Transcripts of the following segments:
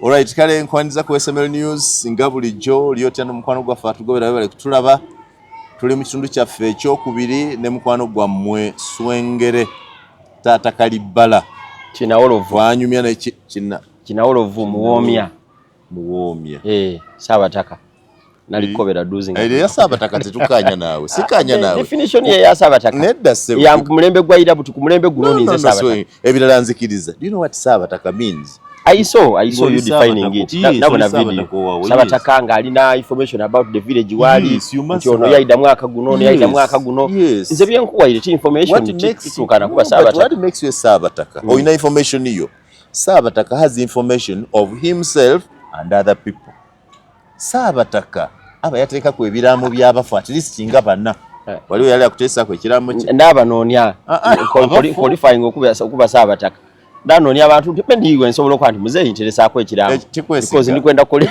Alright, kale nkwaniza ku SML News nga bulijjo lyotya n'omukwano gwaffe atugobera bale kutulaba tuli mu kitundu kyaffe ekyokubiri ne mukwano gwammwe Swengere Taata Kalibbala Kinawolovu wanyumya ne Kinawolovu muwoomya Saabataka nalikobera duzi nga ya Saabataka tetukanya naawe sikanya naawe definition ye ya Saabataka nedda sebo ya mulembe gwa irabutu ku mulembe guno ninze Saabataka ebirala nzikiriza. Do you know what Saabataka means? I saw you defining it. Nabona video. Saabataka nga alina information about the village wali. Ono yaida mwaka guno. Nze byenkuwa ile information kitukana kuba Saabataka. What makes you a Saabataka? Oyina information hiyo. Saabataka has information of himself and other people. Saabataka aba yateeka ku ebiramu by'abafu at least nga banna. Waliwo yali akutesa ku ekiramu kye. Ndaba noonya qualifying okuba Saabataka. Ndanonya abantu ndiwe nsobola okwanti muze interesa ko ekiramu because ndikwenda kole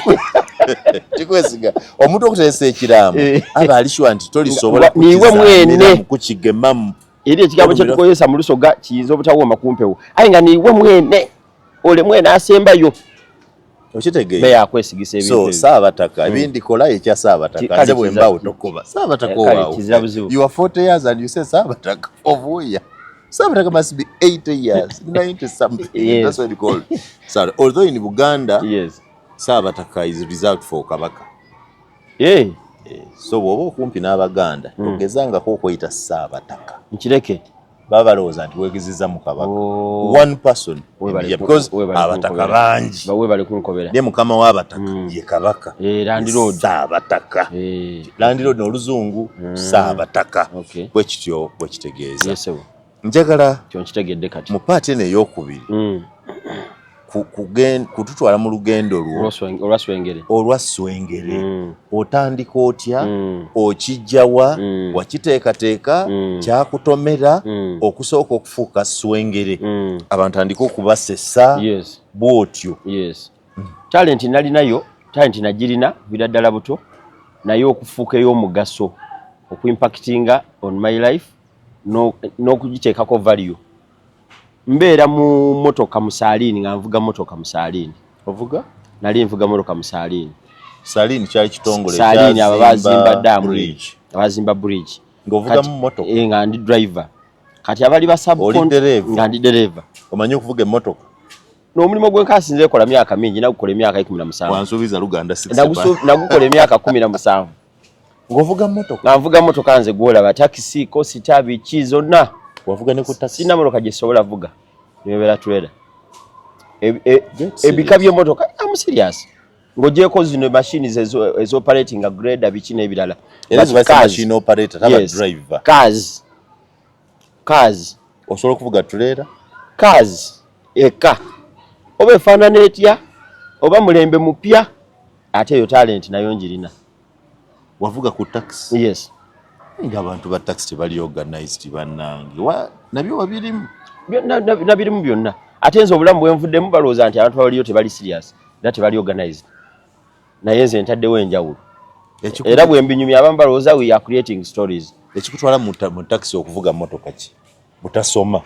kikwesiga omuntu okuteresa ekiramu aba alishwa nti toli sobola niwe mwene kukigemamu eri ekigambo kye tukoyesa mu lusoga kiyiza obutawo makumpewo ayi nga niwe mwene ole mwene asembayo okitegeera be yakwesigisa ebintu so Saabataka ebindi kola ekya Saabataka nze bwe mbawo tokoba Saabataka owawo you are 40 years and you say Saabataka ovuya Saabataka must be 80 years, 90 something. Yes. That's what you call it. So, although in Uganda, yes, Saabataka is reserved for Kabaka. Yeah. So, wobo kumpi n'Abaganda, togezanga ko kwita Saabataka. Nkireke. Baba loza nti wegeziza mu Kabaka. One person. Because Abataka bangi. Bawe bali kunkobera. Ne mukama w'Abataka ye Kabaka. Landlord. Saabataka. Landlord n'oluzungu Saabataka. Okay. Bwekityo bwekitegeeza. Yes, sir. Njagala kyonkitegedde kati mu paati eno ey'okubiri kututwala mu lugendo olwa Swengere otandika otya okijjawa wakiteekateeka kyakutomera okusooka okufuuka Swengere abantu andika okubasesa bwotyo talent nalinayo talent nagirina biraddala buto naye okufuuka ey'omugaso okuimpactinga on my life no kugiteekako value mbeera mu motoka musalini nga nvuga motoka musalini ovuga nali nvuga motoka musalini salini kyali kitongole salini abazimba damu abazimba bridge ngovuga mu motoka nga ndi driver kati abali basabko nga ndi driver omanyi okuvuga motoka n'omulimu gwenkaasi nze kola myaka mingi nagukola emyaka 17 wansuubiza Luganda 6 nagukola emyaka 17 ngovuga motoka nga nvuga motoka nze gwolaba taxi kosita biki zonna wavuga ne ku taxi sina motoka gye sobola vuga nebera trailer ebika by'emotoka I'm serious ngojeeko zino machines ezo operating a grader biki n'ebirala machine operator taba driver cars osobola okuvuga trailer cars eka oba efaanana etya oba mulembe mupya ate eyo talent nayo njirina wavuga ku taxi yes nga abantu ba taxi bali organized bannange nabyo wabirimu nabirimu byonna ate nze obulamu bwenvuddemu balooza nti abantu baliyo tebali serious era tebali organized naye nze ntaddewo enjawulo era bwe mbinyumya abamu balooza we are creating stories ekikutwala mu taxi okuvuga motoka ki butasoma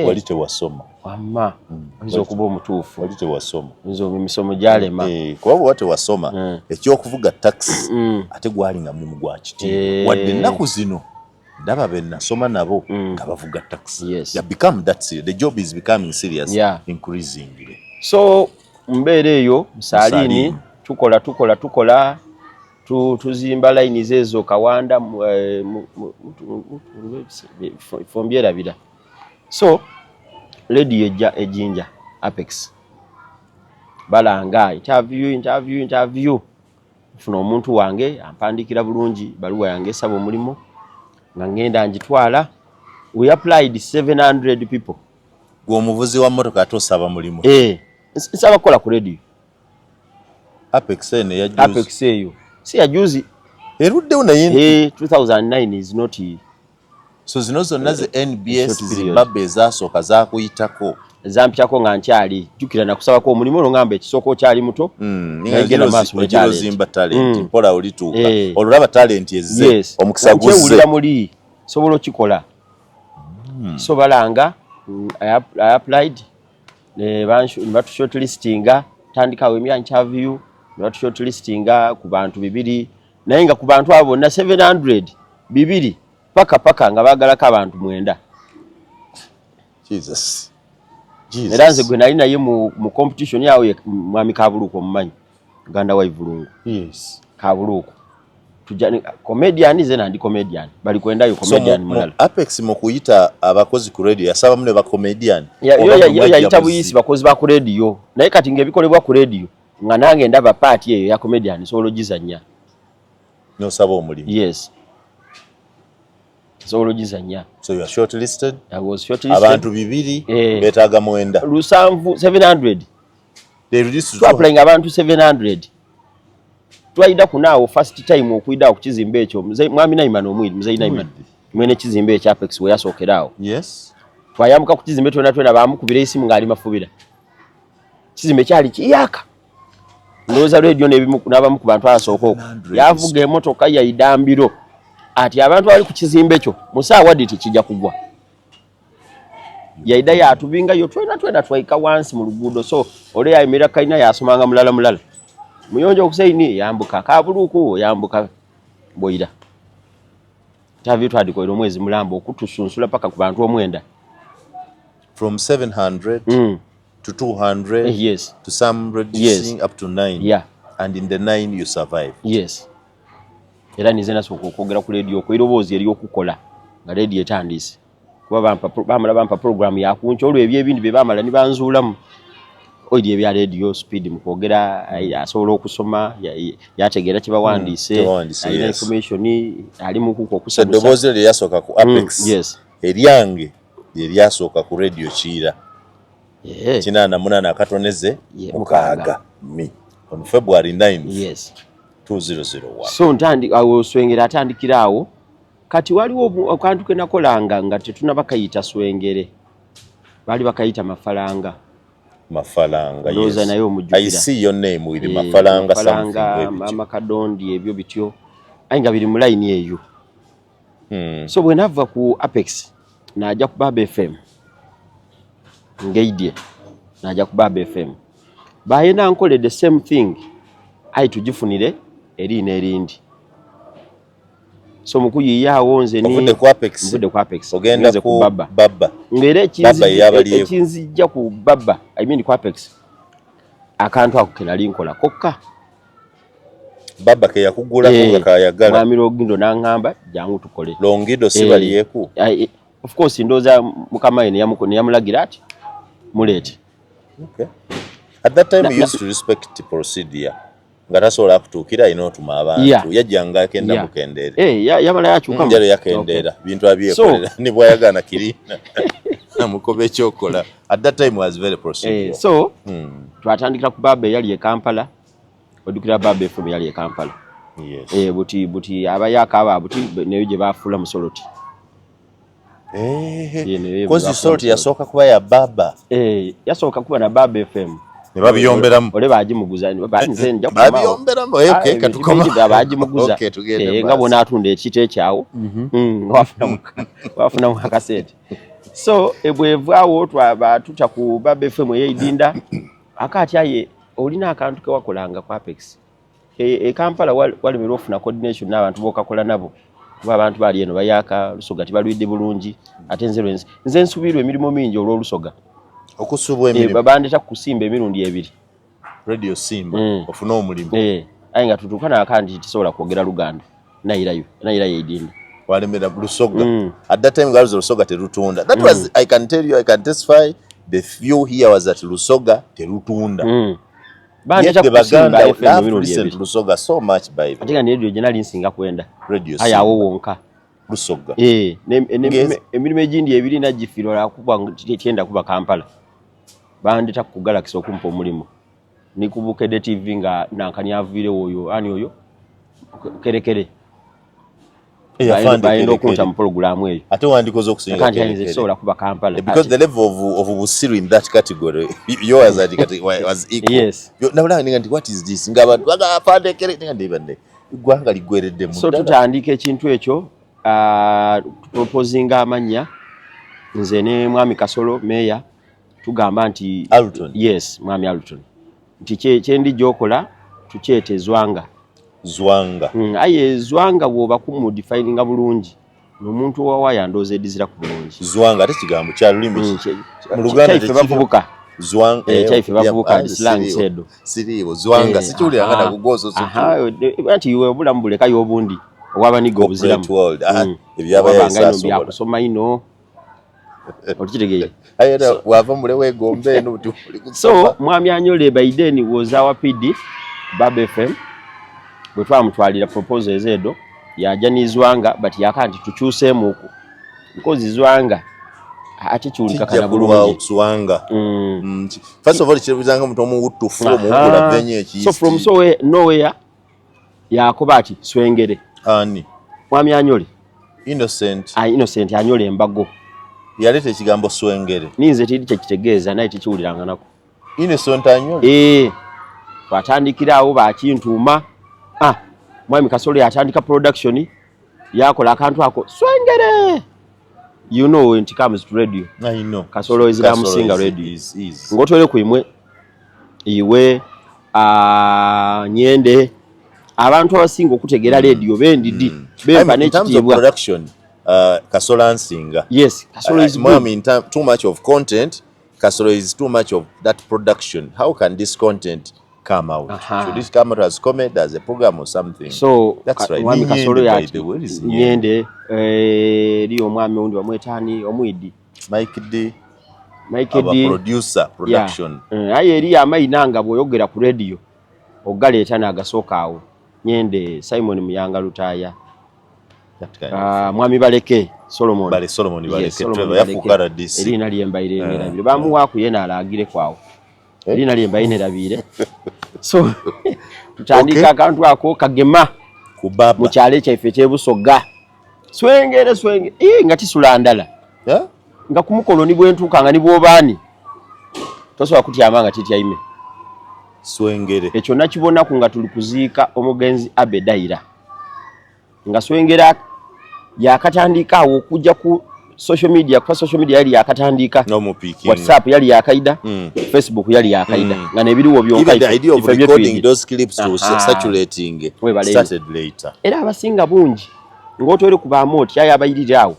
wali tewasoma wamma nzo okuba omutuufu wali tewasoma nzo emisomo gyalema kuba bwe tewasoma ekyokuvuga taxi ate gwali nga mulimu gwa kitiibwa wadde ennaku zino ndaba be nasoma nabo nga bavuga taxi become that serious. The job is becoming serious increasingly. So mbeera eyo musalini tukola tuzimba line zezo Kawanda fombyerabira. So lady ejinja Apex balanga interview funa omuntu wange ampandikira bulungi baluwa yange sabo omulimo nga ngenda njitwala we applied 700 people omuvuzi wa motoka atosaba mulimo nsaba kola ku radio Apex ene ya juzi Apex eyo si ya juzi erudde unaye 2009 is not so zino zonna ze NBS Zimbabwe zasooka zakuyitako zampyako nga nkyali jukira nakusaba ko omulimu ngamba ekisoko kyali muto ngena maaso ejiro zimba talent mpola olituuka olulaba talent ezze omukisa guzze muri sobola kikola so balanga I applied ne batu shortlistinga tandikawo interview ne batu shortlistinga ku bantu 2 naye nga ku bantu abo na 700 2 paka nga bagalako abantu 9. Jesus. Neranze gwe nali naye mu competition yawe mwami Kabuluko mumanyi ganda wa Ivulungu. Yes. Kabuluko. Tujani comedian zena ndi comedian bali kwendayo comedian mulala. Apex mu kuyita abakozi ku radio yasaba mune ba comedian. Ya itabuyisi bakozi ba ku radio. Naye kati ngebikolebwa ku radio nga nange ndaba party eyo ya comedian solo gizanya. No sabo omulimu. Yes. Solo gizanya. So you are shortlisted? I was shortlisted. Abantu 2 betaga 9. Lusanvu 700. They reduced to applying abantu 700. Twaida kunaawo first time okuida okuzimba ekyo mwami Naimana omwiri muzei Naimana mwene kizimba ekya Apex we yasookerawo. Yes. Twayamuka ku kizimba twena bamukubira isimu ngali mafubira. Kizimba kyali kiyaka. Ndoza radio nebimu n'abamu ku bantu asooka yavuga emotoka ya idambiro ati abantu bali ku kizimba ekyo musaawa diti kijja kugwa. Yaida yatubinga yo twena twaika wansi mu luguudo so ole yayimira kaina yasomanga mulala. Muyonjo okusaini yambuka Kabuluko yambuka boira. Tavi twadikoira omwezi mulambo okutusunsula paka ku bantu 9. From 700 to 200 yes. to some reducing up to 9. Yeah. And in the 9 you survive. Yes. Era nizena sokogera ku radio ko irobozi eri okukola nga radio etandise. Kuba bampa program ya kuncho olwe ebintu bye bamala ni banzulamu. Oidi ebya radio speed mukogera asobola okusoma yategera kibawandise ayina information ali mukuko okusabusa Dobozi lye yasoka ku Apex. Yes. Eryange lye yasoka ku radio Kira. Kinana munana akatoneze mukaaga mi on February 9. Yes. 2001. So ntandi awo swengera atandikirawo kati waliwo akantu kenakolanga nga tetuna bakayita swengere bali bakayita mafalanga. Yes. I see your name with Mafalanga something. Mama Kadondi ebyo bityo. Ainga biri mu line eyo. So bwe nava ku Apex najja ku Baba FM. Ngeidye najja ku Baba FM. Bayina nkole the same thing. Ai tujifunire erina erindi. So mukuyi yawo nze ni mvude ku Apex. Ogenda ku Baba. Ngere ekinzijja ku Baba. I mean ku Apex. Akantu akukena linkola kokka. Baba ke yakugula nga kayagala. Mwami Longido nangamba jangu tukole. Longido sibali yeku. Of course ndoza mukama ene yamulagira ati mulete. Okay. At that time you used to respect the procedure. Ngatasola kutukira inotuma abantu yajjanga kenda mukendere yamala yachuka njalo yakendera bintu abyekolera ni bwayagana kirina namukobe chokola. At that time was very procedure. So twatandikira ku Baba yali e Kampala odukira Baba FM yali e Kampala. Yes. Buti abayaka aba buti neyo je bafula musoloti. Kozi sorti yasoka kuba ya Baba. Yasoka kuba na Baba FM. Ne babiyomberamu. Ole bagimuguzani babanze nja kuba. Babiyomberamu okay katukoma. Bagimuguza. Okay tugende. Nga bona atunda ekite kyawo. Wafuna mu kasete. So ebwevaawo twaba tuta ku Baba FM yeidinda akati aye olina akantu ke wakolanga ku Apex. Kampala wali mirofuna coordination n'abantu bokakola nabo. Kuba abantu bali eno bayaka Lusoga tibalwidde bulungi ate nze nsubirwa emirimu mingi olw'Olusoga. Okusubwa emirimu. Babandeta kusimba emirundi 2. Radio Simba ofuna omulimu. Ayi nga tutukana akandi tisobola kwogera Luganda. Nayira yeidinda. Walemera Lusoga. At that time girls Lusoga terutunda. That was I can tell you I can testify the few here was at Lusoga terutunda. Bandeta kusimba FM emirundi 2. Lusoga so much by. Atika ne radio general nsinga kwenda. Radio Simba. Aya wo wonka. Lusoga. Emirimu egindi 2 najifiro la kuba tienda kuba Kampala. Bandeta ku Galaxy okumpa omulimu. Nikubukedde TV nga nankani avire oyo ani oyo kerekere. Bayendo okunta mu program eyo. Ate wandikoze okusinga kerekere. Sobola kuba Kampala. Because the level of Busiru in that category yours was equal. Yes. Nabula nti what is this? Ngabantu bagafande kerekere ndibande. Igwanga ligweredde mu. So tutandika ekintu ekyo proposing amanya nze ne mwami Kasolo meya tugamba nti Alton. Yes, mwami Alton. Nti kyendi gyokola tukyete zwanga. Zwanga. Aye zwanga bwoba kumudefininga bulungi. N'omuntu wawa yandoze edizira ku bulungi. Zwanga ate kigambo kya lulimi. Mu Luganda bavubuka. Zwanga chaife bavubuka slang sedo. Siribo zwanga sikyuli angana kugozo so. Anti iwe obulamu buleka yobundi. Owaba nigo obuziramu. Ebyaba yasaso. Kusoma ino. Okitegeye. Ayera wava mulewe gombe eno buti. So mwami Anyole Biden was our PD Bab FM. Bwe twamutwalira proposal ezo yaja nizwanga but yakanti tukyuseemu ku. Because zwanga atikyulika kana bulungi. Zwanga. First of all kiribuzanga muntu omuwutufu omukula venye ekisi. So from nowhere yakoba ati swengere. Ani. Mwami Anyole. Innocent. Innocent Anyole Embago. Yalete ekigambo swengere. Ninze tidi kyekitegeeza naye tekiwuliranga nako. Innocent Anyole. Twatandikirawo bakintuuma. Mwami Kasolo yatandika production yakola akantu ako swengere. You know when it comes to radio. I know. Kasolo is a singer radio. Ngotwele kuimwe iwe Nyende abantu abasinga okutegera radio bendidi bemba n'ekitibwa production. Kasolo singer. Yes, Kasolo is good. In too much of content, Kasolo is too much of that production. How can this content come out? Should this come out as comedy, as a program or something? So that's right. Mwami Kasolo yati Nyende liyo mwami undi wa mwetani omwidi Mike D producer production. Aye eri amainanga bwoyogera ku radio ogaleta nagasooka awo Nyende Simon Muyanga Lutaya. Mwami Baleke Solomon Baleke Trevor yafukara DC erina lyemba iremera bamuwa ku yena alagire kwawo erina lyemba inerabire. So tutandika akantu ako kagema kubaba mu kyale kyaife kyebusoga swengere nga tisulandala nga kumukoloni bwentukanga ni bwobani tosobola kutyama nga tityaime swengere. Ekyo nakibona ku nga tuli kuziika omugenzi Abedaira nga swengera yakatandika awo okujja ku social media yali yakatandika WhatsApp yali yakaida Facebook yali yakaida nga nebiriwo byonka the idea of recording those clips to saturating started later. Era abasinga bungi ngotwere kubamu oti yabayirire awo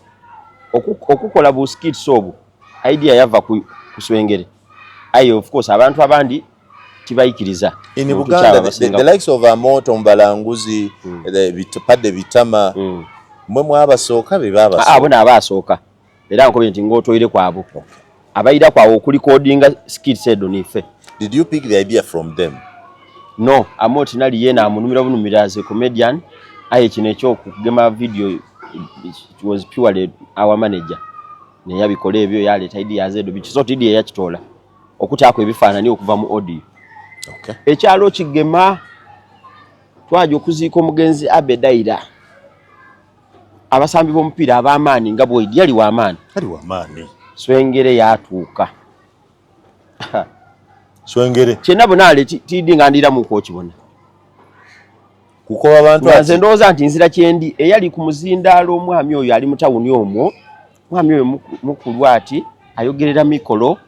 okukola bu skits obu idea yava ku swengere. Ayo of course abantu abandi tibayikiriza in Buganda the likes of Amoto Mbalanguzi the Bitama mwe mwabasooka bebaba abona abasooka era nkobe nti ngotoyire kwabo abayira kwawo okulikodinga skits edo nife. Did you pick the idea from them? No, Amoti nali yena amunumira bunumira as a comedian. Aye kino ekyo kugema video it was purely our manager ne yabikola ebyo yaleta idea zedo bikisoto idea yakitola okutaako ebifaanani okuva mu audio. Okay. Ekyalo kigema twaje okuziika omugenzi Abedaira abasambi b'omupiira ab'amaani nga bwe yali w'amaani. Swengere yatuuka. Swengere. Kyena bonaale tidi ngandira mu kokibona. Kuko abantu nze ndowooza nti nzira kyendi eyali ku muzindaalo omwami oyo ali mu tawuni omwo. Mwami oyo mukulu ati ayogerera mikolo.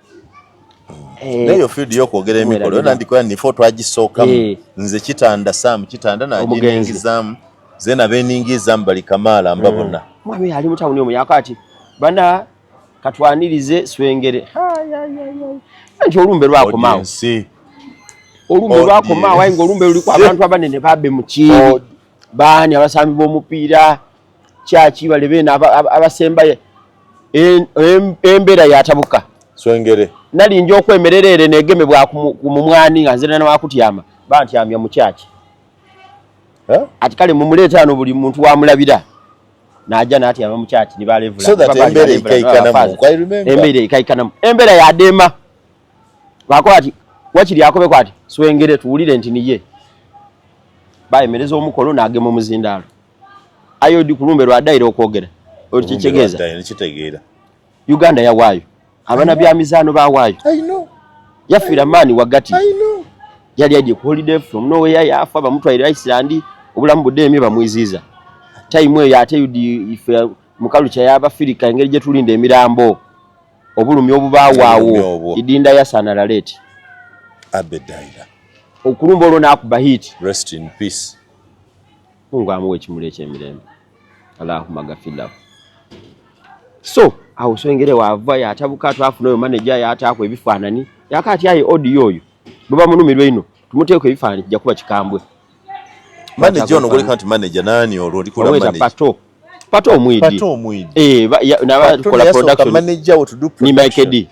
Neyo field yokwogera emikolo nandikola ni foto agisooka nze kitanda Sam kitanda naginingizamu zena beningizamu bali Kamala mbabona. Mwami ali mu tawuni omwo yakati bana katwanirize swengere. Nti olumbe lwako mawo. Olumbe lwako mawo ayinga olumbe luli kwa abantu abanene babe mukiri. Bani abasambi b'omupiira kyaki bale bena abasemba embera yatabuka. Swengere. Nali njo okwemererere negemebwa ku mumwani nga nzena nawakutyama bantyamya mu kyaki. Ati kale mumuleta hano buli muntu wamulabira. Naja natyama mu kyaki ni balevula. So that embera ikaikanamu. I remember. Embera ikaikanamu. Embera ya dema. Wako ati wakiri yakobe kwati swengere tuwulire nti niye. Bayemereza omukolo nagema omuzindaalo. Ayo di kulumbe lwa daira okwogera. Okitegeza. Kitegeera. Uganda yawayo. Abana bya mizano bawayo. I know. Yafira mani wagati. I know. Yali aje ku holiday from nowhere yafa bamutwaira Iceland obulamu budde bamwiziza. Time eyo ate yudi ife mukalucha yaba Afrika engeri je tulinda emirambo. obulumi obubawaawo idinda yasanala leti abedaira okulumba olwo nakuba hit rest in peace Mungu amuwe ekimuli ekyemirembe Allahumma ghafir so awo swengere wava yatabuka twafuna oyo manager yataako ebifaanani yakati aye audio oyo baba munumirwe ino tumuteeko ebifaanani kijja kuba kikambwe manager ono goli kanti manager nani olwo likola manager pato omwidi naba kola production manager what to do ni Mike D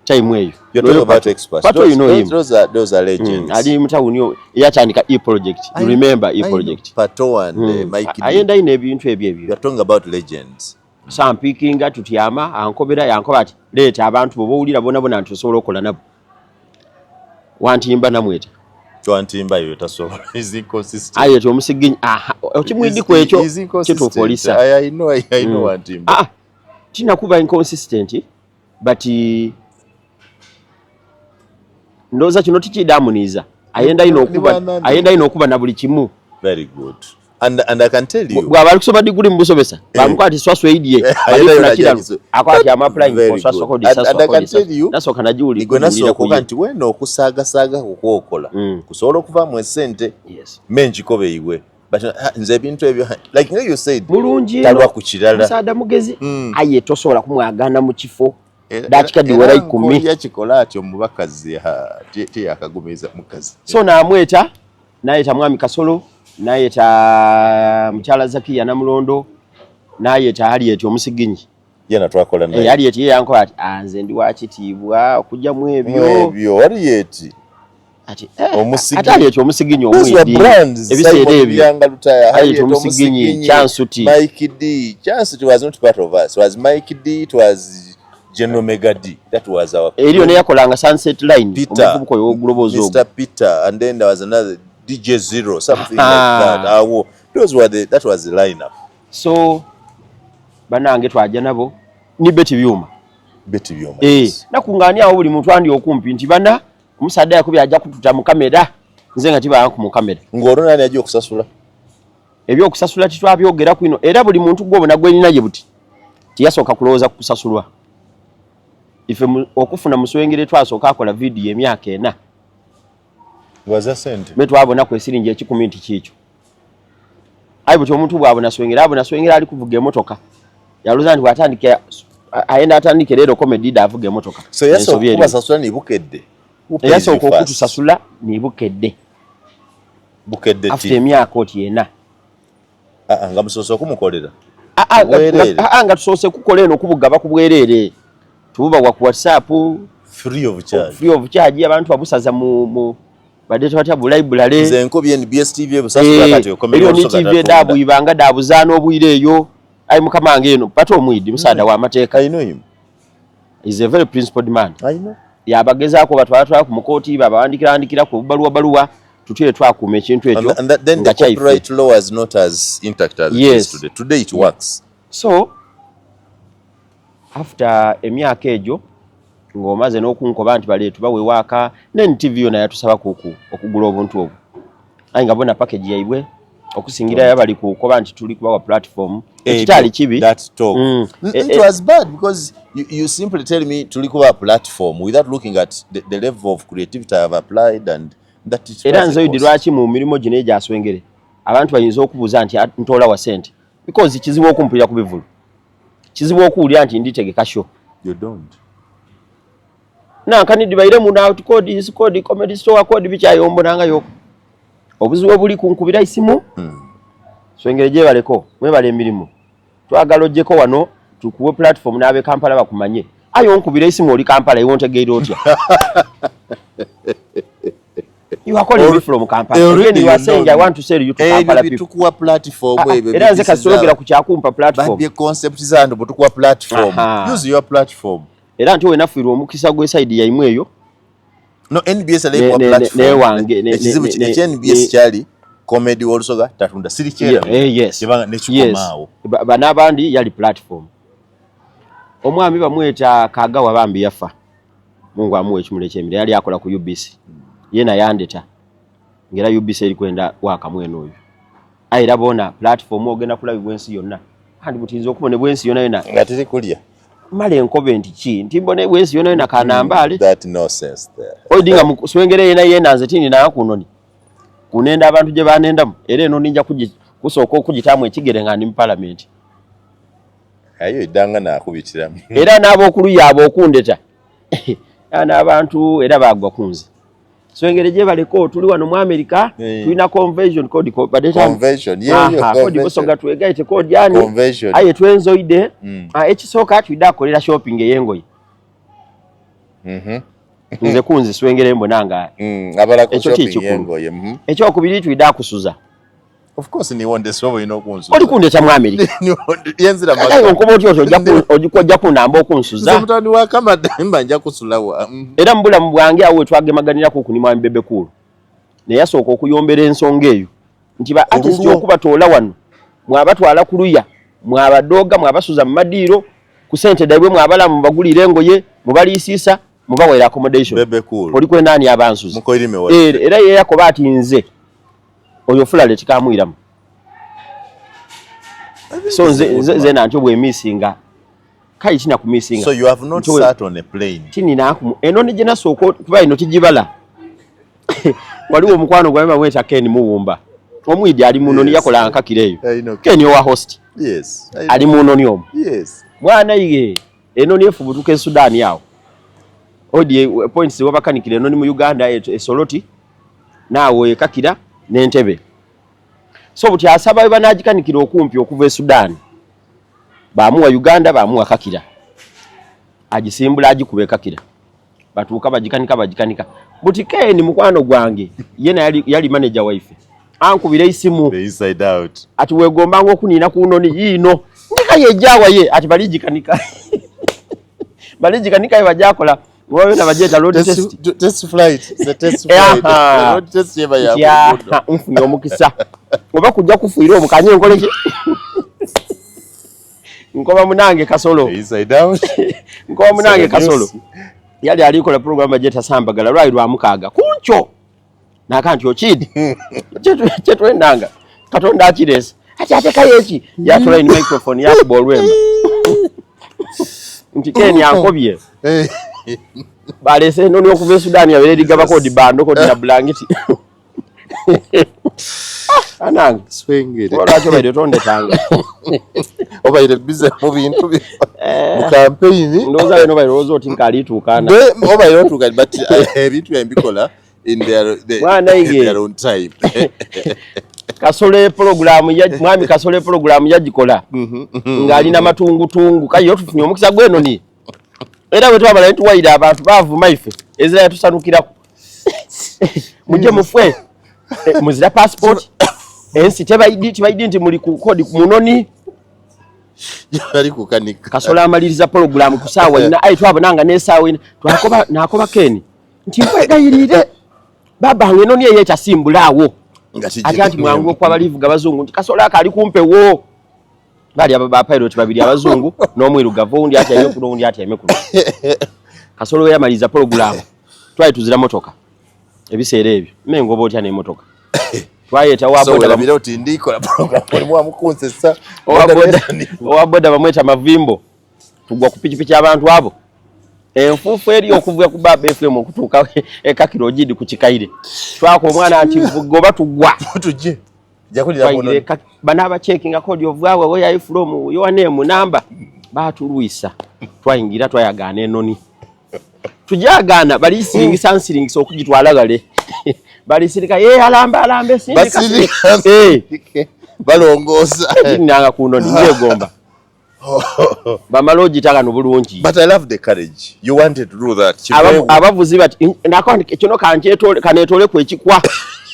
time eyo you're talking about experts pato you know him those are legends ali mutawuni yatandika project you remember project pato and Mike D ayenda ine ebintu ebyo you're talking about legends sampikinga tutyama ankobera yankoba ati leta abantu bobowulira bona ntusobola okola nabo wantimba namweta twantimba yo tasobola is inconsistent aye to omusiginyi okimwidi kwekyo kitufolisa I know wantimba tina kuba inconsistent but ndoza kino tikidamuniza ayenda ino okuba na buli kimu very good and I can tell you bwabali kusoma degree mbusomesa bamukwati swaswe idie akwati am applying for swaswe code and I can tell you naso kana juli igwenaso kokanti weno okusaga kukokola kusobola okuva mu sente menji kobe iwe but nze bintu ebyo like you said bulungi talwa ku kirala sada mugezi aye tosobola kumwagana mu kifo dakika diwera 10 yakikola atyo mubakazi yakagumeza mukazi so namweta nayeta mwami Kasolo nayeta mchala Zakia Namulondo nayeta Harriet omusiginyi yena twakola naye Harriet ye yanko ati anze ndi wakitibwa okujja mu ebyo Harriet ati Harriet omusiginyi omwidi ebiseere ebyo Harriet omusiginyi Chansuti Mike D Chansuti was not part of us, was Mike D, it was General Mega D, that was our eriyo ne yakolanga Sunset Line omuvubuko yo global zo Mr. Peter and then there was another DJ Zero, something like that. That was the lineup. So banange twaja nabo ni Betty Byuma. Nakungania buli muntu andi okumpi nti bana omusadde yakubya ajja kututa mu kamera nze nga tiba yanku mu kamera. Ngoro nani ajja okusasula? Ebyo okusasula titwabyogera kwino era buli muntu gwobona gwenina je buti. Tiyasoka kulowooza kusasulwa. Ife okufuna muswengere twasoka akola video emyaka ena. Was sente metu abona kwesirinje ekikumi nti kikyo ayibuti omuntu bwabona swengera ali kuvuga emotoka yaluza nti watandike ayenda atandike lero comedy da avuga emotoka so yaso kuba sasula ni bukedde yaso okutusasula ni bukedde after emyaka otyena nga musoso okumukolera nga tusose kukola eno okubugaba ku bwerere tububa wa WhatsApp free of charge abantu babusaza mu badete batya bu library nze nkobye NBS TV ebusasula kati okomera osoka TV dabu ibanga dabu zano obwire eyo ayi mukama ngeno pato omwidi musada wa mateeka I know him is a very principled man I know yabagezaako batwatwa ku mukoti babandikira ku baluwa tutire twakume ekintu ekyo and then the copyright law is not as intact as it is today it works so after emyaka ejo ngomaze n'okunkoba nti baleetu bawe waka NTV yona yatusaba okugula obuntu obwo ayi nga bona package yaibwe okusingira yabali kukoba nti tuli kubawa platform ekitali kibi that talk it was bad because you simply tell me tuli kubawa platform without looking at the level of creativity I have applied and that is era nzo idirwachi mu mirimo gine jaswengere abantu bayinza okubuza nti ntola wa sente because kizibu okumpira kubivulu kizibu okuulya nti nditegeka show you don't na kanidi baire mu out code is code comedy store code bichayombo nanga yoko obuzibu obuli kunkubira isimu swengere je baleko mwebale emirimu twagala ojjeko wano tukuwe platform nabe Kampala bakumanye ayo nkubira isimu oli Kampala iwontegeera otya you are calling me from Kampala again you are saying I want to sell you to Kampala people tukuwa platform ebyo era nze kasologera ku kyakumpa platform babye concept zando butukuwa platform use your platform era nti we nafuirwa omukisa gwe side ya imwe eyo no NBS ali kwa platform ne NBS chali comedy olusoga tatunda siri kyera kibanga nekikomaawo bana abandi yali platform omwami bamweta Kagawa bambi yafa Mungu amuwe ekimule kyemire yali akola ku UBC yena yandeta ngera UBC eri kwenda waka mweno oyo ayira bona platform ogenda kulabibwa ensi yonna kandi butinzo okubone bwensi yonna yena ngatiri kulya male enkobe nti ki nti mbone wensi yona ina kanambale that no sense there odinga muswengere yena yenanze tini na kunoni kunenda abantu je banendamu era eno ninja kusoko kujitamu ekigere ngani mu parliament ayo idanga na kubitira era nabo kuluya abo okundeta ana abantu era bagwa kunze swengere je baleko tuli wano mu America tulina convention code convention code bosonga tuegaite code yani convention aye twenzoide ekisoka tuida kolera shopping eyengoyi nze kunze swengere mbonanga abalako shopping yengoyi ekyo kubiri tuida kusuza of course ni wonde sobo inokunsuza oli kundeta mu America yenzira ayo nkobo ojja kunamba okunsuza mutani wa kama demba nja kusulawa era mbula mbwange awe twagemaganira ku kunima mbebe kulu ne yasooka okuyombera ensonga eyo nti ba artist okuba tola wano mwabatwala kuluya mwabadoga mwabasuza mu madiro ku sente daibwe mwabala mu bagulire engoye mubaliisisa mubawera accommodation bebe kulu oli kwenani abansuza mukoirime wa era ye yakoba ati nze oyo fulale tikamwiramu so nze nanto bwe missinga kai china ku missinga so you have not sat on a plane chini naku eno ne jena soko kuba ino tijibala waliwo omukwano gwa mweta Ken Muwumba omwidi ali munoni yakola nkakireyo Ken wa host yes ali munoni omu yes mwana yige eno ne fubutuke Sudan yawo odi points wabakanikire eno ni mu Uganda esoloti nawe kakira n'entebe so buti asaba banajikanikira okumpi okuva Sudan baamuwa Uganda baamuwa kakira agisimbula agikube kakira batuuka bajikanika buti Ken mukwano gwange yena yali manager wife ankubire isimu the inside out ati wegomba ngokunina kunoni yino nika yejawa ye ati balijikanika bajakola wowe na bajeta road test flight the test flight road test yeba ya mfunye omukisa oba kujja kufuira omukanye nkoleke nkoba munange Kasolo inside out nkoba munange Kasolo yali alikola program bajeta sambagala lwairwa amukaga kuncho nakanti ochidi chetu endanga katonda achirese ati kayechi yatola in microphone ya bolwemba ntikeni ankobye balese noni okuva Sudan yabere digaba ko dibando ko dina blanketi ananga swengere ora cho bade tonde tanga oba ile bize mu bintu mu campaign ndoza eno bairo zoti nkali tukana oba ile tukana but bitu yambikola in their own time Kasole program ya mwami Kasole program yagikola ngali na matungu kayo tufunye omukisa gweno ni era bwe twabala ntuwaira abantu bavuma ife ezira yatusanukira muje mufwe muzira passport ensi tebaidi nti muli ku kodi munoni yali kukanika Kasola amaliriza program kusawa ina ai twabonanga nesawa ina twakoba nakoba Ken nti mpegayirire baba ngeno niye yechasimbulawo ati mwangu kwa balivuga bazungu nti Kasola akali kumpewo bali aba pilot babiri abazungu n'omwirugavu undi ati ayo kuno undi ati amekuno Kasolo yamaliza program twaye tuzira motoka ebiseera ebyo mengo botya ne motoka twaye tawaboda babira oti ndikola program oli mwa mukunzesa waboda bamweta mavimbo tugwa kupichipichi abantu abo enfufu eri okuvuga ku baba FM okutuuka ekakiro jidi ku kikaire twako omwana ati goba tugwa tuje jakulira bono banaba checking code of wawe where you from your name number batuluisa twayingira twayagana enoni tujagana bali singi sansiring so kujitwalagale bali sirika alambe sindika balongoza nanga kuno ndegomba bamaloji taka no bulungi but I love the courage you wanted to do that abavuzi bati nakandi kino kanjetole kanetole ku ekikwa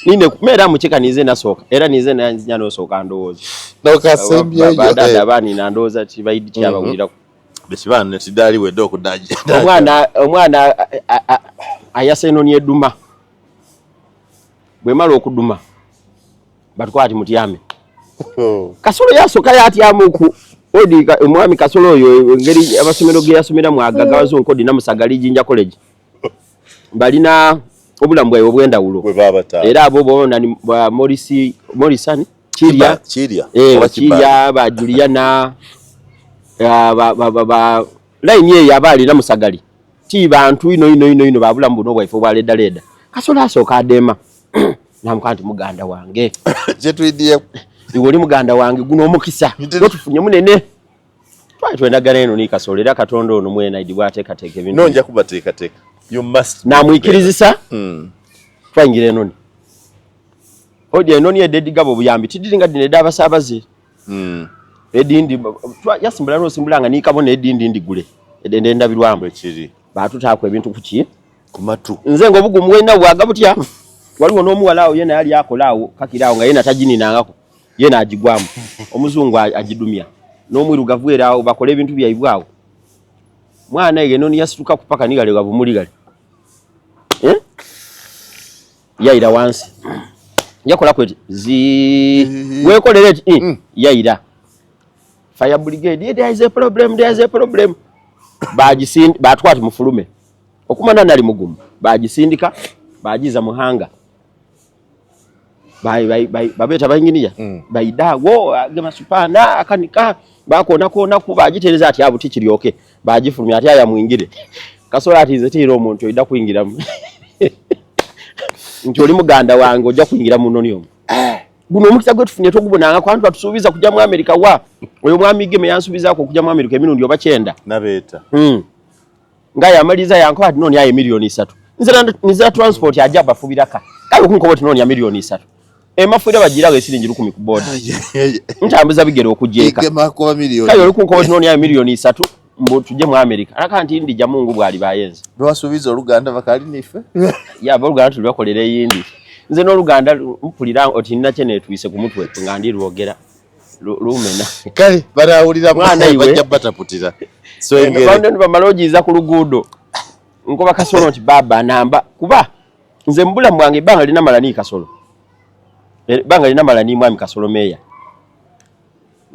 nine kumera mucheka nize nasoka era nize nyano soka ndozo nokasembye badada bani nandoza tibaidi kyabawulira besibane tidali wedo kudaje omwana ayaseno ni eduma bwe malo okuduma batukwati mutiyame Kasolo yasoka yati amuku odi omwami Kasolo oyo ngeri abasomero ge yasomera mwagaga bazungu kodi namusagali jinja college balina obulambwa obwenda ulo era abo bona ni Morisani Chiria ba Juliana ba line ye yabali na musagali ti bantu ino babula mbuno bwaife bwaleda leda Kasolo asoka adema namukanti muganda wange jetwidiye iwoli muganda wange guno omukisa tufunye munene twendagana eno ni Kasolo era Katonda ono mwena idibwate kateke ebintu nonja kubateka teka you must namuikirizisa twangire enoni odi enoni ededi gabo buyambi tidiringa dine daba sabazi edindi yasimbula no simbulanga ni kabone edindi ndigule edende ndabirwambo ekiri batutaako ebintu kuki kumatu nze ngobugumu wenda bwaga butya waliwo n'omuwalaawo yena yali akolaawo kakiraawo nga yena tajininangako yena agigwamu omuzungu agidumya n'omwirugavu era awo bakole ebintu byaibwawo mwana ye noni yasituka kupaka nigale gabumuligale yaira wansi yakola kweti wekolere eti yaira fire brigade there is a problem bagisindi batwati mufulume okumana nali mugumu bagisindika bagiza muhanga babeta bayinginiya baida wo agema supana akanika bakona kona ku bagitereza ati abuti kiryoke bagifulumya ati aya muingire Kasolo ati zetiro omuntu oida kuingira njoli muganda wange ojja kuingira muno niyo guno omukisa gwe tufunye togubonanga kwantu atusubiza kujja mu America wa oyo mwami geme yansubizako kujja mu America emirundi oba 9 nabeta ngaya amaliza yanko ati noni aye milioni 3 nzira transport ajja bafubiraka kayo kunko noni ya milioni 3 emafuira bagira gesiringi 10 ku board ntambuza bigere okujeka makoba milioni kayo kunko noni ya milioni 3 mbo tuje mu America arakanti ndi ja mungu bwali bayenze bwasubiza oluganda bakali nife ya boluganda tulwakolera yindi nze no luganda mpulira oti nina chene tuise ku mutwe ngandi lwogera lumena kale barawulira mwana iwe bajja bataputira so engere bande bamaloji za ku lugudo ngoba Kasolo nti baba namba kuba nze mbula mwange banga lina malani Kasolo banga lina malani mwami Kasolo meya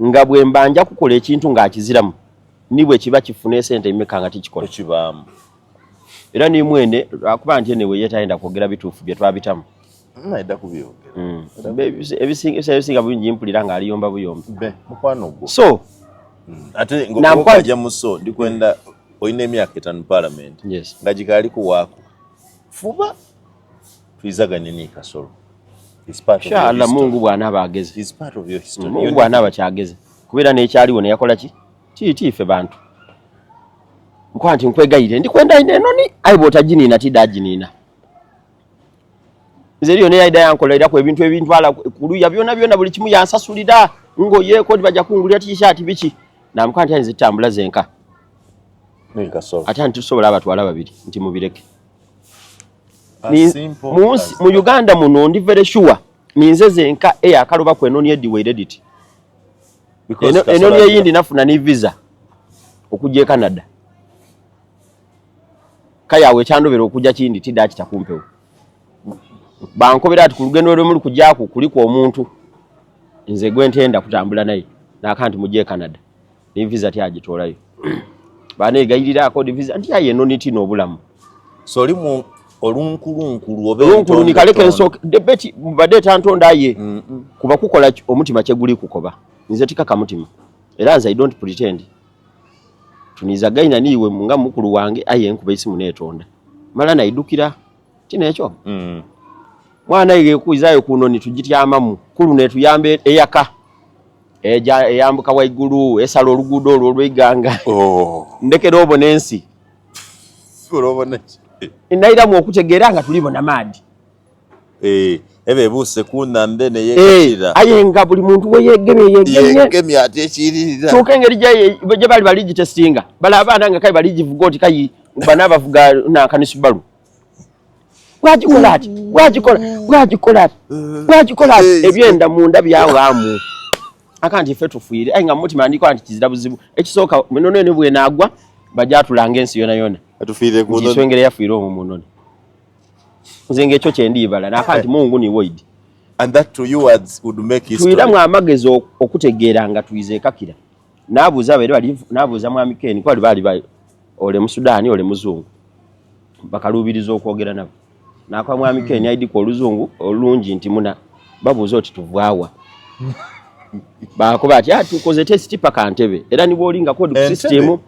ngabwe mbanja kukola ekintu ngakiziramu nibwe kiba kifune sente imekanga tikikola kibamu era ni mwene akuba nti enewe yetaenda kwogera bitufu bye twabitamu naida kubyogera ebisinga bungi mpulira nga aliyomba buyombi mukwano gwo so ate ngokuja muso ndikwenda oyina emyaka 5 parliament yes ngajikali kuwako fuba twizaganye ni Kasolo inshallah Mungu bwana abageze is part of your history Mungu bwana abakyageze kubera nekyaliwo ne yakola ki tiife bantu nkwanti nkwegayire ndikwenda inenoni aibota jinina tidajinina zeriyo ne yaida yankola ira ku ebintu ebintwala kuluya byona buli kimu yansasulira ngo yeko baja kungulya t-shirt bichi na mkwanti yanze tambula zenka ni Kasolo ati tusobola abatwala babiri nti mubireke mu Uganda muno ndi very sure ninze zenka akaloba ku enoni ediwe edit enoni eyindi nafuna ni visa okujje Canada kayawe kyandobera okujja kindi tidachi takumpewo bankobera ati kulugendo lwe muri kujjaku kuliko omuntu nze gwentenda kutambula naye nakanti mujje Canada ni visa tyagitolayo bane gayirira ko visa nti yaye enoni tino obulamu so limu olunkulunkulu obe olunkulu ni kaleke ensoke debeti bade tantonda ye kuba kukola omutima kyeguli kukoba nze tikaka mutima era nze I don't pretend tuniza gaina niwe nga mukulu wange aye nkuba isimu netonda mala naidukira kino ekyo mwana yige kuizayo kuno nitujityamamu kulu netuyambe eyaka eyambuka waigulu esala olugudo olw'iganga ndekera obonensi olobone inaira mu okutegeera nga tulibona madi ebe buse kunambe ne yekira ayenga buli muntu we yegemye ate ekirira tukengeri je bali baliji testinga bala abana nga kai baliji vugoti kai bana bavuga na kanisubalu wajikola ebyenda munda byawamu akanti fe tufuire ainga mutima andiko anti kizira buzibu ekisoka munone ne bwe nagwa bajatulanga ensi yona atufire kuno kiswengere yafuire omu munone nzenge ekyo kyendibala nakanti Mungu ni void and that to you words would make history tuiramu amagezo okutegeera nga tuize kakira nabuza bali nabuza mwami Ken kwali bali ole mu Sudani ole muzungu bakalubiriza okwogera nabo nakwa mwami Ken yaidi ko oluzungu olungi nti muna babuza oti tuvaawa bakoba ati tukoze test paka ntebe era ni bolinga code ku system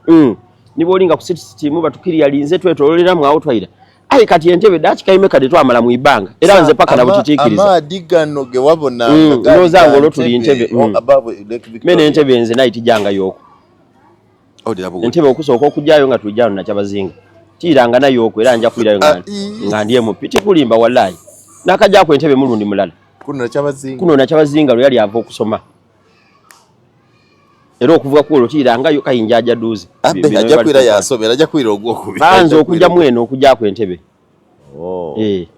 nibo olinga ku system batukiri yalinze twetololera mwawo twaira ai kati entebe dachi kaime kade twamala mu ibanga era nze paka na butitikiriza amadigano ge wabona noza ngolo tuli entebe mene entebe nze naiti janga yoko entebe okusooka okujjayo nga tujjano na kyabazinga tiranga nayo okwo era nja kuirayo nga ndiye mu piti kulimba wallahi nakajja ku entebe mulundi mulala kuno na kyabazinga lo yali ava okusoma era okuvuga ku olotiranga yo kayinjaja duzi ajja kuira yasobera ajja kuira ogwokubi banzo okujja mweno okujja ku entebe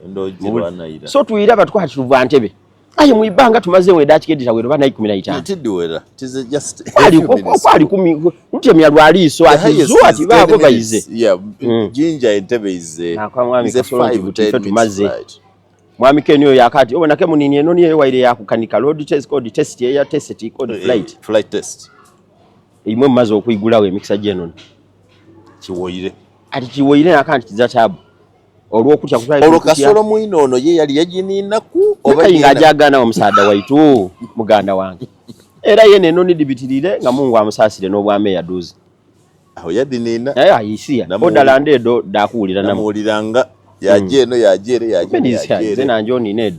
ndojirwa naira so tuira batwa hatuva ntebe ayi mu ibanga tumaze we dachi kedita we bana 15 tidiwera tize just kwali kumi mutemi alwaliso atizo ati babo bayize jinja entebe ize na kwa mwami kasolo tumaze mwami kenyo yakati obona ke munini eno niye waire yakukanika road test code test ya test code flight test imwe mazo okuyigula we mixer genon kiwoire ati kiwoire akanti kizatabu olwo kutya kutwala olwo kasolo muino ye yali yajinina ku oba ingajagana omusaada waitu muganda wange era yene no nidibitirire nga Mungu amusasire n'obwame ya dozi aho yadinina ayisiya odalande do dakuulira namuliranga yajeno yajere zena njoni nedo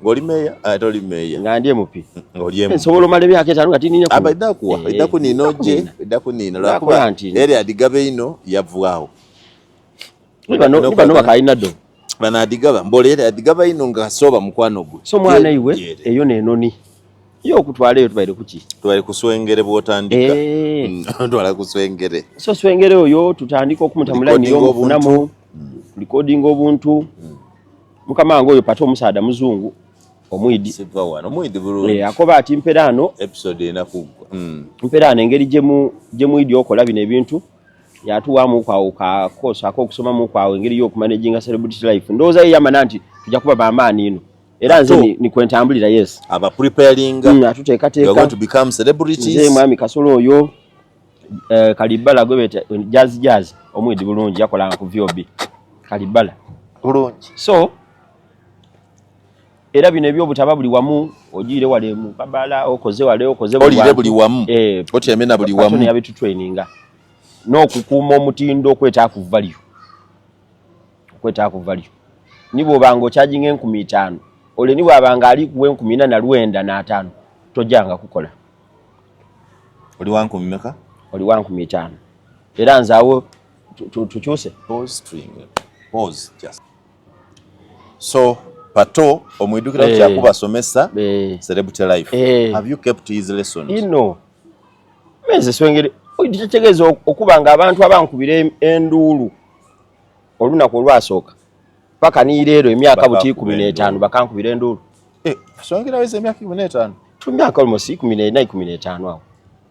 ngoli meya atoli meya ngandie mupi ngoli emu ensobolo malebi aketanu kati ninya abaidakwa idakuninoje idakunina lwakuba eri adigabe ino yavwao Nibano bakaina do bana adigaba mbole adigaba ino ngasoba mukwano gwe so mwana iwe eyo nenoni yo kutwale yo tubaire kuki tubaire kuswengere bwotandika ndwala kuswengere so swengere oyo tutandika okumutamula niyo mufunamo recording obuntu mukamango oyo pato omusaada muzungu omwidi siva wana omwidi bulu akoba ati mperano episode ena kugwa mperano engeri jemu idi okola bino ebintu yatuwamu kwa kosa akokusoma mu kwa engeri yo kumanaging celebrity life ndoza yamananti tujja kuba bamani ino era nze ni kwentambulira yes aba preparing atuteka you are going to become celebrities nze mwami kasolo oyo kalibala gobeta jazz omwidi bulungi yakola ku VOB kalibala bulungi so era bino ebyo butaba buli wamu ojire wale mu babala okoze buli wamu oti emena buli wamu ne yabitu traininga no kukuuma omutindo okweta ku value nibo bango charging 15 ole nibo abanga ali kuwe 14 tojanga kukola oli wangu mmeka oli wangu 15 era nzawo tuchuse pause just so pato omwidukira kyakuba somesa celebrity life have you kept his lessons meze swengere oyitegeze okubanga abantu abankubire endulu olunaku olwasooka paka ni leero emyaka buti 15 bakankubire endulu swengera weze emyaka 15 tumyaka almost 15 awo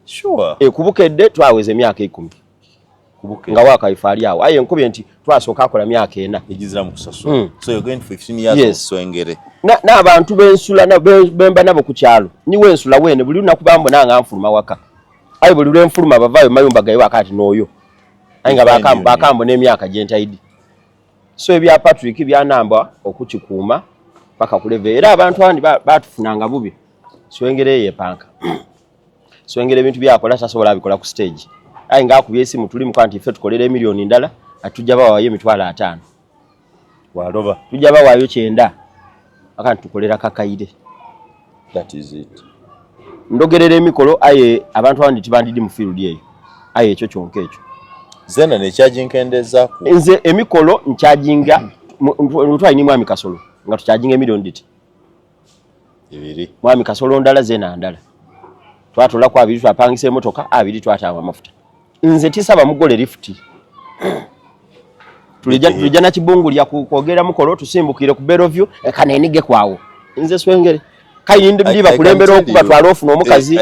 sure kubukedde twaweze emyaka 10 nga waka ifali awo aye nkubye nti twasooka akola myaka 4 ejizira mu kusaso so you're going 15 years of swengere na abantu bensula na bemba nabo ku kyalo niwe ensula wene buli lunaku bambo nanga nfuluma waka ayi buli lwenfuluma bavayo mayumba gayo akati noyo ainga bakambo n'emyaka gentaidi so ebya Patrick byanamba okukikuuma paka kuleve era abantu abandi batufunanga bubi swengere yepanka swengere ebintu byakola tasobola bikola ku stage ainga akubye esimu tuli mu kwanti fe tukolera milioni ndala atujja bawayo emitwalo 5 waloba tujja bawayo 9 akantu tukolera kakaide that is it ndogerera emikolo aye abantu abandi tibandidi mu field eyo aye ekyo kyonka ekyo zena ne charging kendeza ku nze emikolo ncharginga mutwayi ni mwami kasolo nga tucharginga million dit ibiri mwami kasolo ndala zena ndala twatola kwa abiri twapangisa emotoka abiri twatama mafuta nze tisaba mugole lift tulijja na kibungu lya kwogera mukolo tusimbukire ku Beroview kanenige kwawo nze swengere kayindi mdiba kulembera okuba twala ofuna omukazi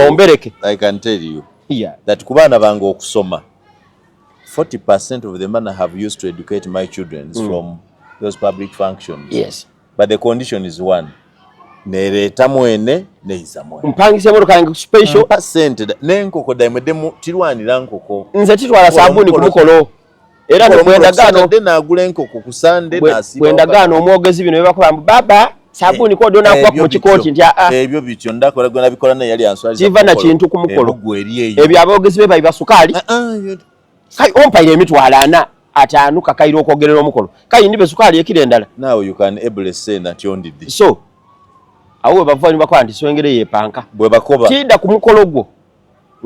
ombereke I can tell you yeah that kubana bango okusoma 40% of the money I have used to educate my children from those public functions. Yes. But the condition is one. Nereta mwene neiza mwene. Mpangise motoka yange special percent nenkoko daimedemu tirwanira nkoko. Nze titwala sabuni ku mukolo. Era ne kwendagano dena agule nkoko ku Sunday nasiba. Kwendagano omwogezi bino bebakola baba sabuni ko dona kwa ku kikoti nti ebyo bityo ndakola gona bikola ne yali answazi. Kiva na kintu ku mukolo. Ebyo abogezi beba ibasukali. kai ompaire emitwala ana atanuka kairo okogerera omukolo kai ndibe sukali ekirendala now you can able say that you did this so awo bavani bakwandi swengere yepanka bwe bakoba tida ku mukolo gwo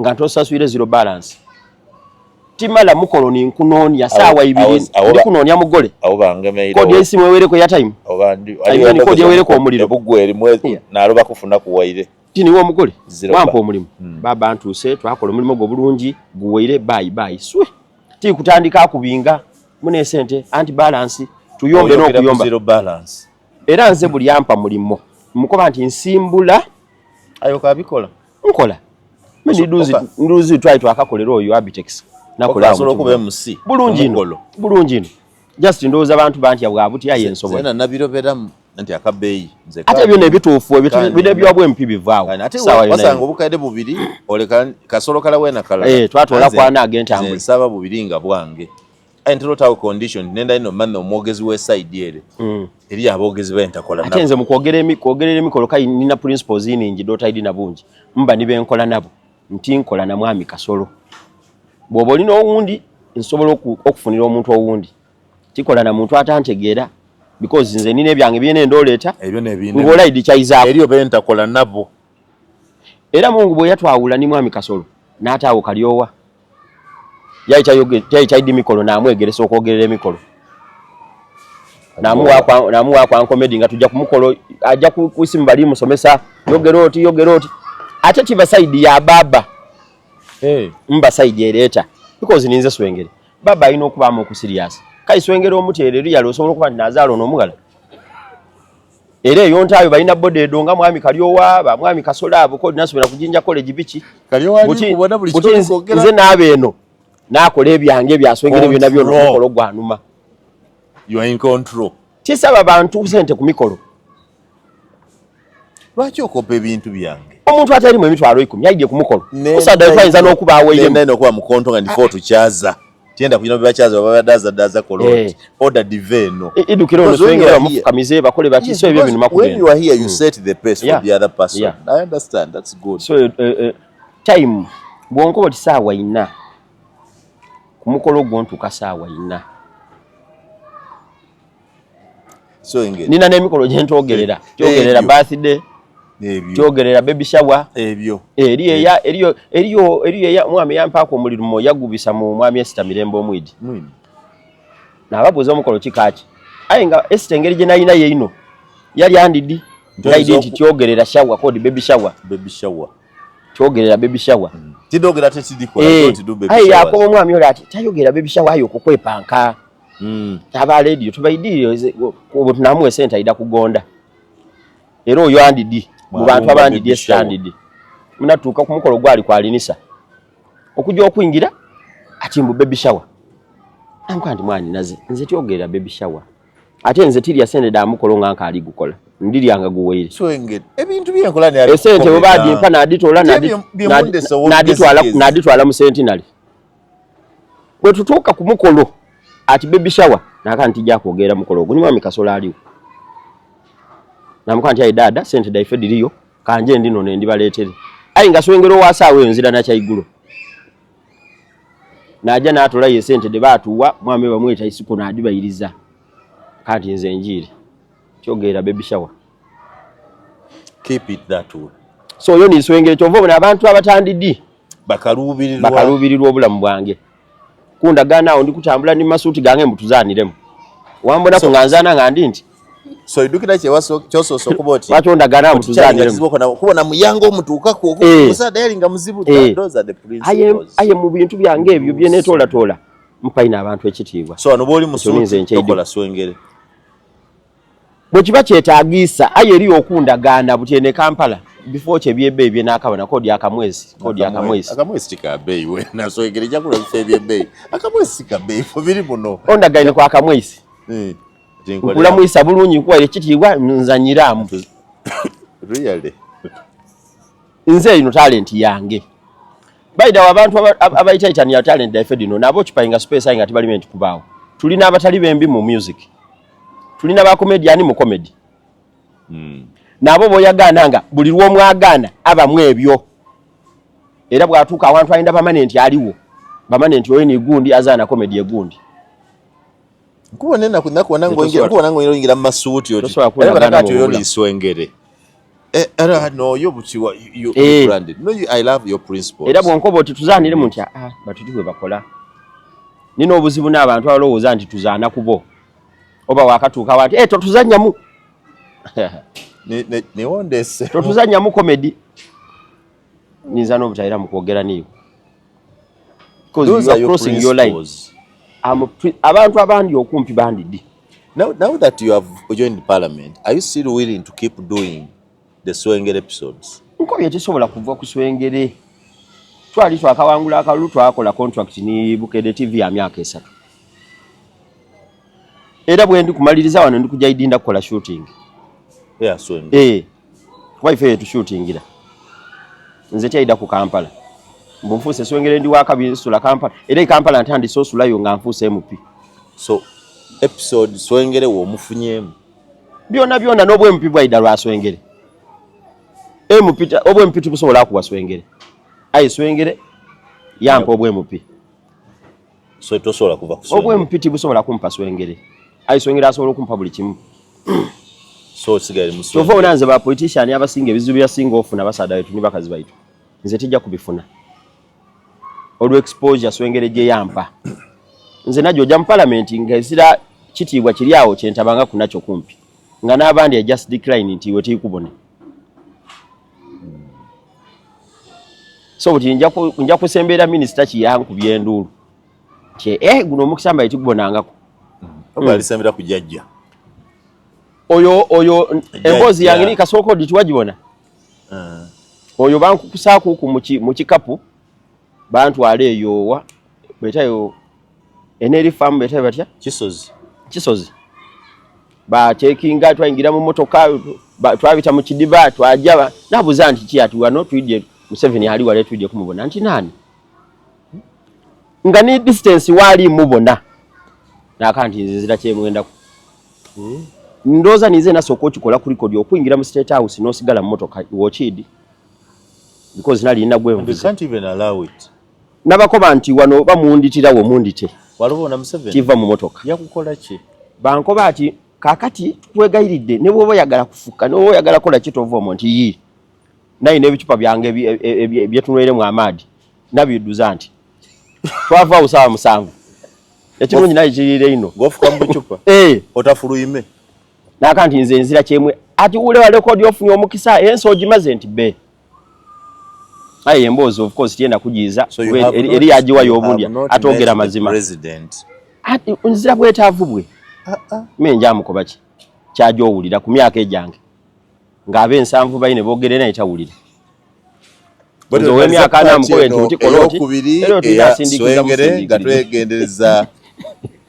nga ntosaswire zero balance timala mukolo ni nkunonya sawa ibiri ndi kunonya mugole awo bangameire kodi esimu ewereko ya time awo bandi ayoni kodi ewereko omuliro bugweri mwezi naloba kufuna kuwaire tini wo mugole wampa omulimo baba ntuse twakola omulimo gwo bulungi guwaire bye swe ti kutandika kubinga mune sente anti balance tuyombe no kuyomba zero balance era nze buli yampa mulimo mukoba nti nsimbula ayo kabikola nkola mimi nduzi try to akakolera oyo Abitex nakola solo kube MC bulungi just ndoza abantu banti yabwabuti yaye ensobola sena nabirobera nti akabeyi nze ate byo nebituufu bide byabwe mpibi vaawo ate wasanga obukade bubiri oleka kasolo kala wena kala twatola kwana agent amwe saba bubiri nga bwange entero tawo condition nenda ino manno omwogezi we side ere eri abogezi bentakola nabo ate nze mukogerera emikolo kai nina principles iningi dota idina bungi mba nibe enkola nabo nti nkola na mwami Kasolo bwoba olina owundi nsobola okufunira omuntu owundi tikola na muntu atantegeera because nze nina ebyange byene ndoleeta ebyo nebindi ngola idi chaizaako eriyo bentakola nabo era Mungu bwe yatwawula ni mwami Kasolo n'ataawo kalyowa yaita mikolo namwegeresa okwogerera emikolo namuwa kwa comedy nga tujja kumukolo ajja kusimu bali musomesa yogeroti ate tiba side ya baba mba side ereta because ninze swengere baba ino kuba mu serious kai swengere omutereri yalo osobola kuba nazalo n'omugala ere yontayo balina bode donga mwami kalyowa ba mwami Kasolo abo kodi nasubira kujinja college bichi kalyowa ali kubona buli kito kokera nze nabeno nakola ebyange byaswengere byonna byonna omukolo gwanuma you are in control tisaba bantu sente ku mikolo lwaki okopa ebintu byange omuntu atali mu emitwalo 10 yaide ku mukolo usada twayinza n'okuba aweye nenda okuba mu konto nga ndifo tukyaza tienda kuyina byachaza babadaza koloti order diveno idukiro noswengera bamufukamize bakole bakiso ebyo bintu makubenda when you are here you set the pace for the other person I understand that's good so time bwonko tisawa ina kumukolo gwo sawa ina so engage nina nemikolo gye ntogerera kyogerera birthday kyogerera baby shower ebyo eriyo mwami yampako omulimo yagubisa mu mwami Esther Mirembe omwidi nababuza omukolo kikaki ayenga Esther engeri gye nayina yeino yali andidi identity kyogerera shower code baby shower kyogerera baby shower tidogera tetidikola don't do baby shower ayi yako omwami oli ati tayogera baby shower ayo kokwepanka aba radio tubaidire ko tunamwe center ida kugonda era oyo andidi mu bantu abandi standard munatuuka ku mukolo gwali kwalinisa okujja okuyingira ati mbu baby shower ankwandi mwani naze nze tyogerera baby shower ate nze tiri asende da mukolo nga nkali gukola ndiri yanga guweire so engedi ebintu byankola ne esente obadi mpana aditola naditwala mu centenary bwe tutuuka ku mukolo ati baby shower nakanti jja kwogera mukolo ogwo ni mwami Kasolo aliwo namukwanti ayi dada sente daife diriyo kanje ndino ne ndibaletere ayi ngaswengero wasaawe nzira na chaigulo naja natola ye sente de batuwa mwame bamweta isipo na adibayiriza kati nze njiri kyogera baby shower keep it that way so yo ni swengere kyovobona abantu abatandidi bakalubirirwa obulamu bwange kundagana awo ndikutambula ni masuti gange mbutuzaniremu wambona kunganzana ngandi nti so idukira kyewaso kyososo kuboti batondagana mbutuzaniremu kubona muyango omutuuka ko musada yalinga muzibu those are the principles aye mu bintu byange ebyo byenetola tola mpaina abantu ekitiibwa so ano boli musuti tokola swengere bwe kiba kyetaagisa aye eri okundagana butene Kampala before kyebyebe ebye nakabana kodi akamwezi tikabeyi we naswengere jakula byebe akamwezi tikabeyi fo biri muno ondagaine kwa akamwezi kula mwisa bulungi kwa ile kitiibwa nzanyiramu really nze ino talent yange baida abantu abayita itani ya talent difedino nabo kipayinga space ayinga tibaliment kubawo tulina abatali bembi mu music tulina ba comedian mu comedy nabo boyagananga buli lwo mwagana abamwe ebyo era bwatuka abantu ayinda permanent aliwo bamane nti oyini gundi azana comedy egundi kubona nakubona ngoingira mu masuuti oti era batakati oyo liswengere era no yo buchiwa you branded no I love your principles era bwonkobo oti tuzanire muntu batutibwe bakola nino obuzibu n'abantu abalowooza nti tuzaana kubo oba wakatuuka wati totuzannyamu ne wondese totuzannyamu comedy ninza n'obutayira mu kwogera niyo because you are crossing your line abantu abandi okumpi bandidi. Now that you have joined parliament, are you still willing to keep doing the Swengere episodes? Nko byekisobola kuva ku Swengere. Twali twakawangula akalulu twakola contract ni Bukede TV ya myaka 3. Era bwe ndi kumaliriza wano ndi kujja idinda kukola shooting. Yeah, Swengere. Wife tu shootingira. Nze tyaida ku Kampala. Mbunfuse Swengere ndi wakabi sula Kampala. Era Kampala ntandi so sula yo nga nfuse MP. So episode Swengere wo mufunyemu. Byonna n'obwe MP bwaida lwa Swengere. Mpita obwe MP tubusobola kuwa Swengere. Ayi Swengere yampa obwe MP. So tosobola kuva ku Swengere. Obwe MP tibusobola kumpa Swengere. Ayi Swengere asobola kumpa buli kimu. So sigale muswengere. Tova onanze ba politician abasinga ebizibu bya singa ofuna basada wetu ni bakazi baitu. Nze tijja kubifuna. Olwo exposure Swengere je yampa. Nze najo jam parliament ngazira kitibwa kiriawo kyentabanga kunacho kumpi. Nga n'abandi just decline nti weti kubone. So uti nja kusembera minister kiyanku byendulu. Che guno mukisamba itikubonangako. Alisembera kujajja. Oyo embozi yange ni kasoko ditwajibona. Oyo banku kusaku ku mukikapu bantu aleyo wa betayo eneri farm betayo batya Kisozi ba checkinga twingira mu motoka twabita mu kidiba twajaba nabuza nti kiyatu wano twidye Museveni hali wale twidye kumubona nti nani ngani distance wali mubona nakanti nzira kyemwenda ndoza nize na soko kikola kuri kodi okwingira mu state house no sigala mu motoka wochidi because nali na gwe you can't even allow it nabakoba nti wano bamunditira wo mundite walubona Museveni kiva mu motoka yakukola ki bankoba ati kakati twegayiridde ne bwo yagala kufuka no yagala kola kitovo monti yi nayi ne bichupa byange byetunwere mu amadi nabiduza nti twava usawa musanvu ekirungi nayi kirire ino gofuka mu bichupa otafuluyime nakanti nze nzira kyemwe ati ule wa record ofunye omukisa enso ogimaze nti be ayi embozo of course tienda kujiza eri ajiwa yobundi atogera mazima president ati nzira bwetavubwe menja mukobaki kyajo owulira ku myaka ejange ngabe ensanvu bayine bogere na itawulira bado we myaka na mkowe nti koloti ero tuyasindikiza gatwegendereza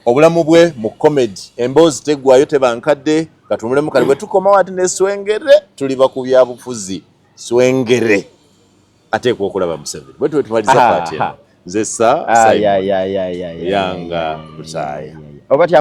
obulamu bwe mu comedy embozi tegwayo tebankadde katumulemu kali bwe tukoma wati ne Swengere tuli bakubya bufuzi Swengere ate ko okulaba Museveni bwe tumaliza party nze sa yanga busaaya obati